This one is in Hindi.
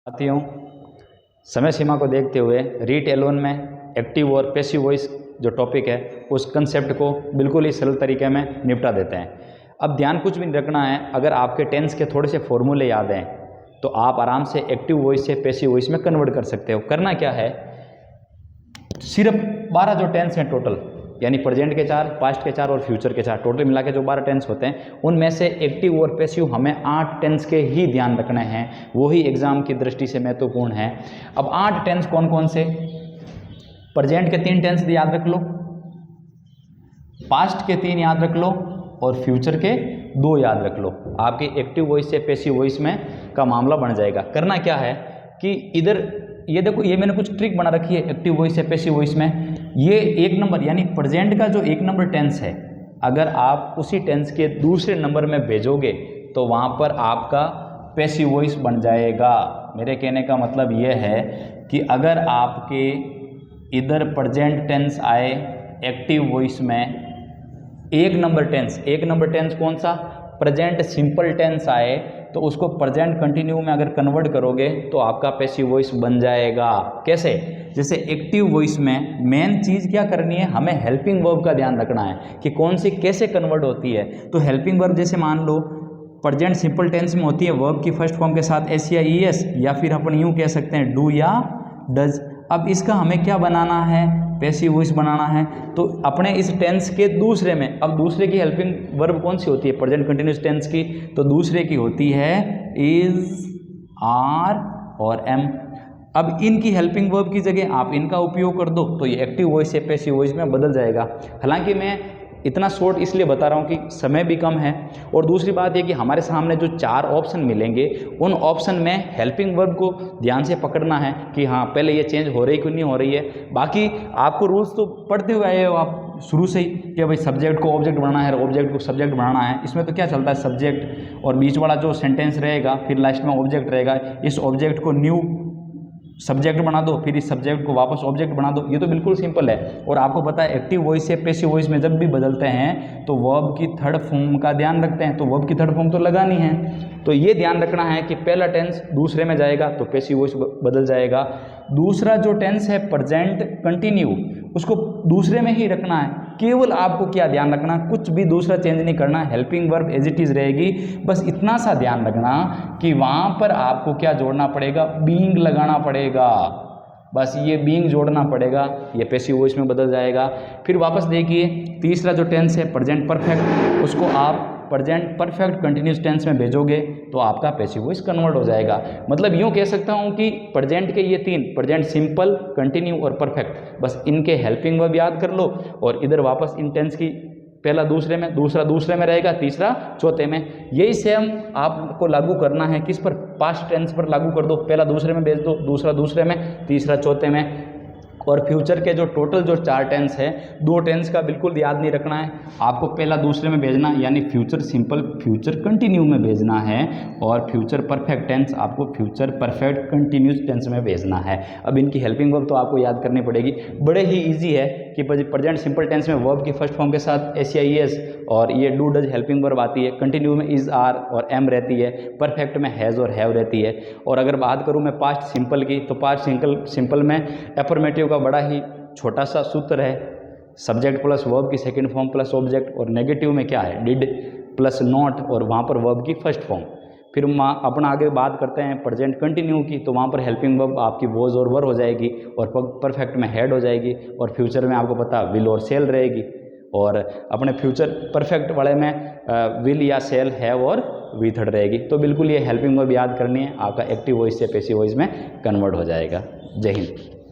साथियों, समय सीमा को देखते हुए रीड एलोन में एक्टिव और पैसिव वॉइस जो टॉपिक है उस कंसेप्ट को बिल्कुल ही सरल तरीके में निपटा देते हैं। अब ध्यान कुछ भी नहीं रखना है। अगर आपके टेंस के थोड़े से फॉर्मूले याद हैं तो आप आराम से एक्टिव वॉइस से पैसिव वॉइस में कन्वर्ट कर सकते हो। करना क्या है, सिर्फ 12 जो टेंस हैं टोटल, यानी प्रेजेंट के 4, पास्ट के 4 और फ्यूचर के 4, टोटल मिला के जो 12 टेंस होते हैं उनमें से एक्टिव और पैसिव हमें 8 टेंस के ही ध्यान रखने हैं। वही एग्जाम की दृष्टि से महत्वपूर्ण है। अब 8 टेंस कौन कौन से? प्रेजेंट के 3 टेंस याद रख लो, पास्ट के 3 याद रख लो और फ्यूचर के 2 याद रख लो। आपकी एक्टिव वॉइस से पैसिव वॉइस में का मामला बन जाएगा। करना क्या है कि इधर ये देखो, ये मैंने कुछ ट्रिक बना रखी है एक्टिव वॉइस से पैसिव वॉइस में। ये 1 नंबर यानी प्रेजेंट का जो 1 नंबर टेंस है, अगर आप उसी टेंस के दूसरे नंबर में भेजोगे तो वहाँ पर आपका पैसिव वॉइस बन जाएगा। मेरे कहने का मतलब ये है कि अगर आपके इधर प्रेजेंट टेंस आए एक्टिव वॉइस में, 1 नंबर टेंस कौन सा? प्रेजेंट सिंपल टेंस आए तो उसको प्रेजेंट कंटिन्यू में अगर कन्वर्ट करोगे तो आपका पैसिव वॉइस बन जाएगा। कैसे? जैसे एक्टिव वॉइस में मेन चीज़ क्या करनी है, हमें हेल्पिंग वर्ब का ध्यान रखना है कि कौन सी कैसे कन्वर्ट होती है। तो हेल्पिंग वर्ब जैसे मान लो प्रेजेंट सिंपल टेंस में होती है वर्ब की फर्स्ट फॉर्म के साथ एस या ई एस, या फिर अपन यूँ कह सकते हैं डू या डज। अब इसका हमें क्या बनाना है? पैसिव वॉइस बनाना है। तो अपने इस टेंस के दूसरे में, अब दूसरे की हेल्पिंग वर्ब कौन सी होती है प्रेजेंट कंटिन्यूस टेंस की? तो दूसरे की होती है इज, आर और एम। अब इनकी हेल्पिंग वर्ब की जगह आप इनका उपयोग कर दो तो ये एक्टिव वॉइस से पैसिव वॉइस में बदल जाएगा। हालांकि मैं इतना शॉर्ट इसलिए बता रहा हूँ कि समय भी कम है, और दूसरी बात ये कि हमारे सामने जो 4 ऑप्शन मिलेंगे उन ऑप्शन में हेल्पिंग वर्ब को ध्यान से पकड़ना है कि हाँ पहले ये चेंज हो रही क्यों नहीं हो रही है। बाकी आपको रूल्स तो पढ़ते हुए आए हो आप शुरू से ही कि भाई सब्जेक्ट को ऑब्जेक्ट बनाना है, ऑब्जेक्ट को सब्जेक्ट बनाना है। इसमें तो क्या चलता है, सब्जेक्ट और बीच वाला जो सेंटेंस रहेगा फिर लास्ट में ऑब्जेक्ट रहेगा। इस ऑब्जेक्ट को न्यू सब्जेक्ट बना दो, फिर इस सब्जेक्ट को वापस ऑब्जेक्ट बना दो। ये तो बिल्कुल सिंपल है। और आपको पता है एक्टिव वॉइस से पैसिव वॉइस में जब भी बदलते हैं तो वर्ब की थर्ड फॉर्म का ध्यान रखते हैं। तो वर्ब की थर्ड फॉर्म तो लगानी है, तो ये ध्यान रखना है कि पहला टेंस दूसरे में जाएगा तो पैसिव वॉइस बदल जाएगा। दूसरा जो टेंस है प्रेजेंट कंटिन्यू, उसको दूसरे में ही रखना है। केवल आपको क्या ध्यान रखना, कुछ भी दूसरा चेंज नहीं करना, helping verb as it is रहेगी। बस इतना सा ध्यान रखना कि वहाँ पर आपको क्या जोड़ना पड़ेगा, बीइंग लगाना पड़ेगा। बस ये बीइंग जोड़ना पड़ेगा, ये पैसिव वॉइस में बदल जाएगा। फिर वापस देखिए, तीसरा जो टेंस है प्रेजेंट परफेक्ट, उसको आप प्रेजेंट परफेक्ट कंटिन्यूस टेंस में भेजोगे तो आपका पैसिव वॉइस कन्वर्ट हो जाएगा। मतलब यूँ कह सकता हूँ कि प्रेजेंट के ये 3, प्रेजेंट सिंपल, कंटिन्यू और परफेक्ट, बस इनके हेल्पिंग वर्ब याद कर लो और इधर वापस इन टेंस की पहला दूसरे में, दूसरा दूसरे में रहेगा, तीसरा चौथे में। यही सेम आपको लागू करना है किस पर? पास्ट टेंस पर लागू कर दो। पहला दूसरे में भेज दो, दूसरा दूसरे में, तीसरा चौथे में। और फ्यूचर के जो टोटल जो 4 टेंस है, 2 टेंस का बिल्कुल याद नहीं रखना है। आपको पहला दूसरे में भेजना यानी फ्यूचर सिंपल फ्यूचर कंटिन्यू में भेजना है, और फ्यूचर परफेक्ट टेंस आपको फ्यूचर परफेक्ट कंटिन्यूस टेंस में भेजना है। अब इनकी हेल्पिंग वर्ब तो आपको याद करनी पड़ेगी। बड़े ही ईजी है कि प्रेजेंट सिंपल टेंस में वर्ब की फर्स्ट फॉर्म के साथ एस या ई एस और ये डू डज हेल्पिंग वर्ब आती है। कंटिन्यू में इज, आर और एम रहती है। परफेक्ट में हैज़ और हैव रहती है। और अगर बात करूँ मैं पास्ट सिंपल की, तो पास्ट सिंपल में एफर्मेटिव का बड़ा ही छोटा सा सूत्र है, सब्जेक्ट प्लस वर्ब की सेकंड फॉर्म प्लस ऑब्जेक्ट। और नेगेटिव में क्या है, डिड प्लस नॉट और वहाँ पर वर्ब की फर्स्ट फॉर्म। फिर अपना आगे बात करते हैं प्रेजेंट कंटिन्यू की, तो वहाँ पर हेल्पिंग वर्ब आपकी वॉज और वर हो जाएगी, और परफेक्ट में हैड हो जाएगी, और फ्यूचर में आपको पता विल और सेल रहेगी। और अपने फ्यूचर परफेक्ट वाले में विल या सेल, हैव और वी थर्ड रहेगी। तो बिल्कुल ये हेल्पिंग वर्ब याद करनी है, आपका एक्टिव वॉइस से पैसिव वॉइस में कन्वर्ट हो जाएगा। जय हिंद।